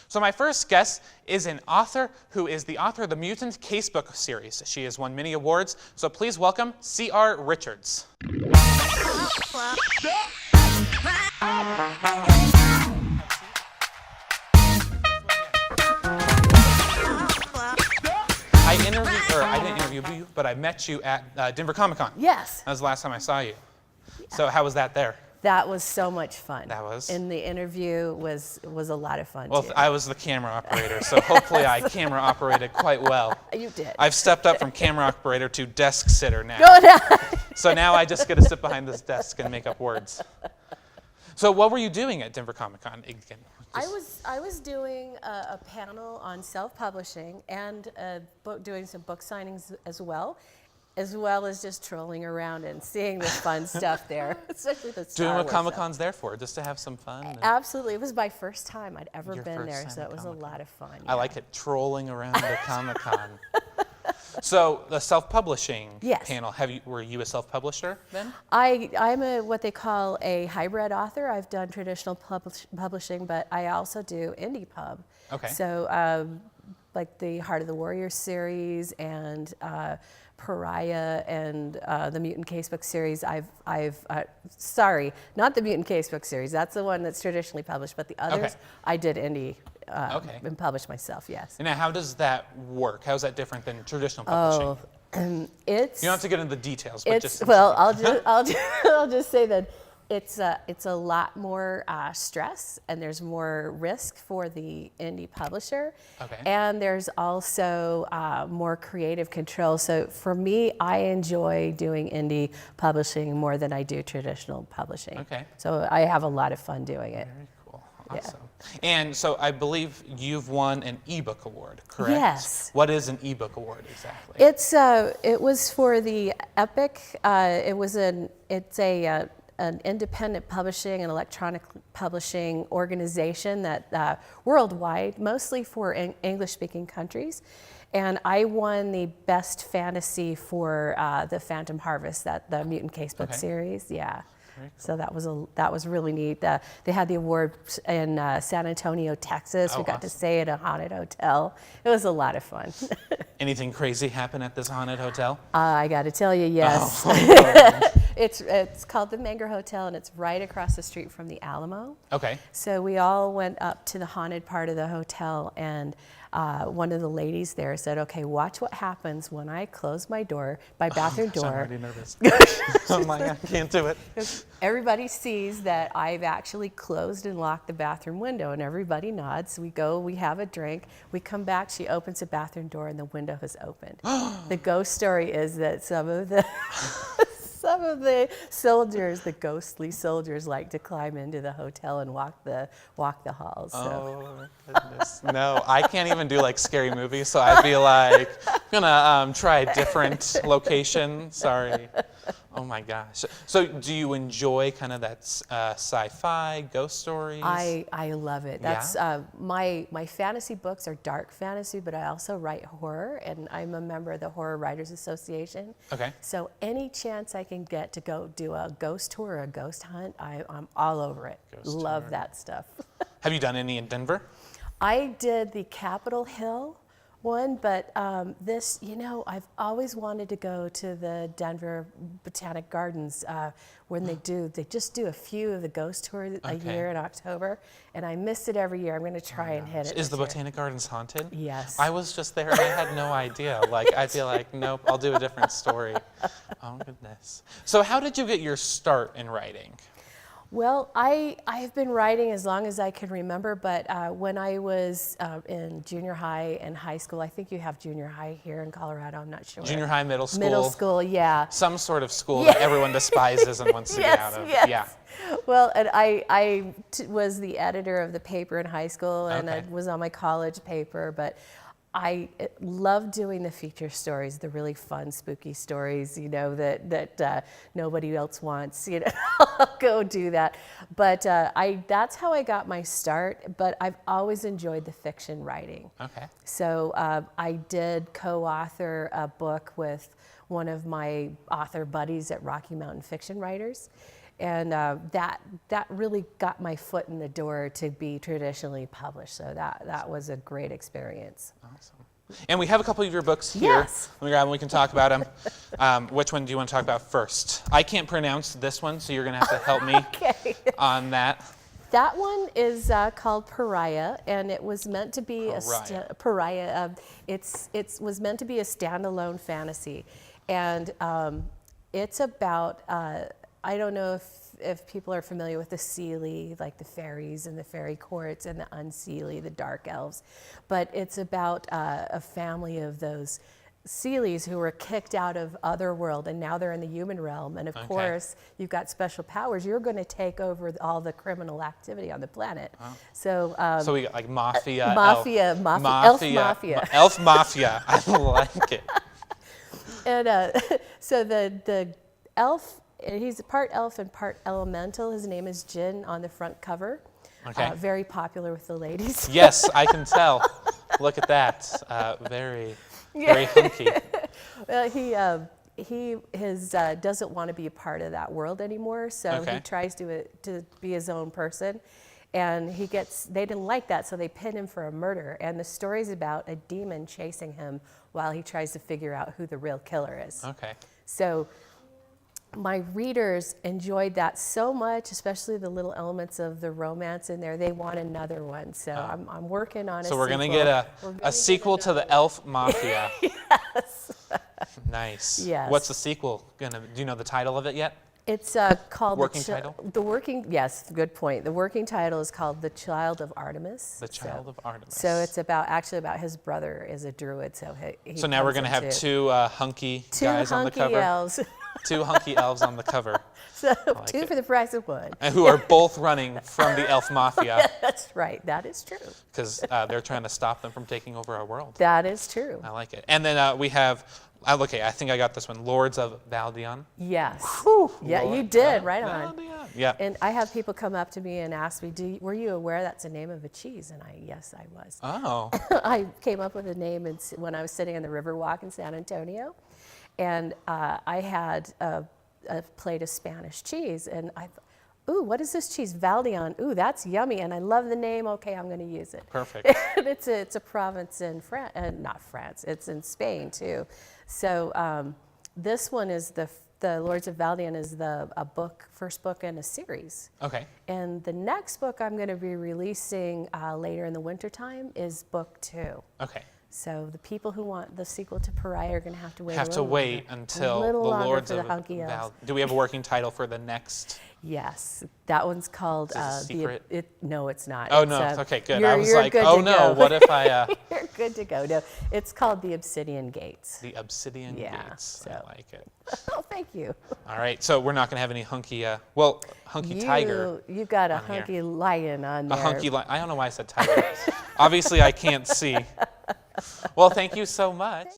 So my first guest is an author who is the author of the Mutant Casebook series. She has won many awards, so please welcome Cynthia Richards. I didn't interview you, but I met you at Denver Comic-Con. Yes. That was the last time I saw you. Yeah. So how was that there? That was so much fun. That was? And the interview was a lot of fun, well, too. I was the camera operator, so hopefully I camera operated quite well. You did. I've stepped up from camera operator to desk sitter now. Go down. So now I just get to sit behind this desk and make up words. So what were you doing at Denver Comic-Con again? I was doing a panel on self-publishing and doing some book signings as well as just trolling around and seeing the fun stuff there, especially the Star Doing Wars what Comic-Con's stuff. there for, just to have some fun? Absolutely. It was my first time I'd ever Your been first there, time so at it was a Comic-Con. lot of fun. I like it, trolling around the Comic-Con. So the self-publishing Yes. panel, were you a self-publisher then? I'm what they call a hybrid author. I've done traditional publishing, but I also do indie pub. Okay. So like the Heart of the Warrior series and Pariah and the Mutant Casebook series. Sorry, not the Mutant Casebook series. That's the one that's traditionally published, but the others Okay. I did indie Okay. and published myself. Yes. Now, how does that work? How is that different than traditional publishing? Oh, You don't have to get into the details, but just I'll just say that it's a lot more stress and there's more risk for the indie publisher. Okay. And there's also more creative control. So for me, I enjoy doing indie publishing more than I do traditional publishing. Okay. So I have a lot of fun doing it. Very cool. Awesome. And so I believe you've won an ebook award, correct? Yes. What is an ebook award exactly? It was for the Epic. It's an independent publishing and electronic publishing organization that worldwide, mostly for English-speaking countries. And I won the best fantasy for the Phantom Harvest, the Mutant Casebook series. Yeah. Cool. So that was really neat. They had the award in San Antonio, Texas. We got to stay at a haunted hotel. It was a lot of fun. Anything crazy happen at this haunted hotel? I got to tell you, yes. Oh. It's called the Menger Hotel, and it's right across the street from the Alamo. Okay. So we all went up to the haunted part of the hotel, and one of the ladies there said, "Okay, watch what happens when I close my bathroom door." I'm already nervous. I'm like, I can't do it. Everybody sees that I've actually closed and locked the bathroom window, and everybody nods. We go, we have a drink, we come back, she opens the bathroom door, and the window has opened. The ghost story is that some of the soldiers, the ghostly soldiers, like to climb into the hotel and walk the halls. So. Oh goodness! No, I can't even do like scary movies, so I'd be like, I'm gonna try a different location. Sorry. Oh my gosh! So, do you enjoy kind of that sci-fi ghost stories? I love it. That's my fantasy books are dark fantasy, but I also write horror, and I'm a member of the Horror Writers Association. Okay. So any chance I can get to go do a ghost tour or a ghost hunt, I'm all over it. Love that stuff. Have you done any in Denver? I did the Capitol Hill one, but I've always wanted to go to the Denver Botanic Gardens when they just do a few of the ghost tours a year in October, and I miss it every year. I'm going to try and hit it. Is the Botanic Gardens haunted? Yes. I was just there and I had no idea. Like, I feel like, nope, I'll do a different story. Oh goodness. So how did you get your start in writing? Well, I have been writing as long as I can remember, but when I was in junior high and high school, I think you have junior high here in Colorado, I'm not sure. Junior high, middle school? Middle school, yeah. Some sort of school that everyone despises and wants to get out of. Yes. Yeah. Well, and I was the editor of the paper in high school, and I was on my college paper, but I love doing the feature stories, the really fun, spooky stories, that nobody else wants. I'll go do that. But that's how I got my start. But I've always enjoyed the fiction writing. Okay. So I did co-author a book with one of my author buddies at Rocky Mountain Fiction Writers. And that really got my foot in the door to be traditionally published. So that was a great experience. Awesome. And we have a couple of your books here. Yes. Let me grab them. We can talk about them. Which one do you want to talk about first? I can't pronounce this one, so you're going to have to help me Okay. on that. That one is called Pariah, and it was meant to be Pariah. It was meant to be a standalone fantasy, and it's about I don't know if people are familiar with the Seelie, like the fairies and the fairy courts, and the Unseelie, the dark elves, but it's about a family of those Seelies who were kicked out of Otherworld, and now they're in the human realm. And of course, you've got special powers. You're going to take over all the criminal activity on the planet. Wow. So we got like mafia, elf mafia. Elf mafia. I like it. And so the elf, he's part elf and part elemental. His name is Jin on the front cover. Okay. Very popular with the ladies. Yes, I can tell. Look at that. Very hunky. Well, he doesn't want to be a part of that world anymore, so he tries to be his own person, and they didn't like that, so they pin him for a murder. And the story's about a demon chasing him while he tries to figure out who the real killer is. Okay. So my readers enjoyed that so much, especially the little elements of the romance in there. They want another one, so I'm working on it. So we're going to get a sequel to the Elf Mafia. Yes. Nice. Yes. What's the sequel gonna? Do you know the title of it yet? It's called Working title? Yes, good point. The working title is called The Child of Artemis. The Child of Artemis. So it's actually about his brother is a druid. So So now we're going to have two hunky guys on the cover. Elves. Two hunky elves on the cover. So like two it. for the price of one. And who are both running from the Elf Mafia. That's right. That is true. Because they're trying to stop them from taking over our world. That is true. I like it. And then we have, okay, I think I got this one, Lords of Valdion. Yes. Whew, Yeah, Lord, you did. Right on. Valdion. Yeah. And I have people come up to me and ask me, were you aware that's the name of a cheese? And yes, I was. Oh. I came up with a name when I was sitting on the Riverwalk in San Antonio. And I had a plate of Spanish cheese, and I thought, ooh, what is this cheese? Valdion. Ooh, that's yummy, and I love the name. Okay, I'm going to use it. Perfect. And it's a province in France, not France. It's in Spain too. So this one is the Lords of Valdion is first book in a series. Okay. And the next book I'm going to be releasing later in the wintertime is book 2. Okay. So the people who want the sequel to Pariah are going to have to wait. Until the Lords of Valdion. Do we have a working title for the next? Yes, that one's called. Is it a secret? No, it's not. Oh no. Okay, good. I was like, oh no, what if I? You're good to go. No, it's called the Obsidian Gates. The Obsidian Gates. So. I like it. Oh, thank you. All right, so we're not going to have any hunky. Hunky tiger. You've got a hunky lion on there. A hunky lion. I don't know why I said tiger. Obviously, I can't see. Well, thank you so much.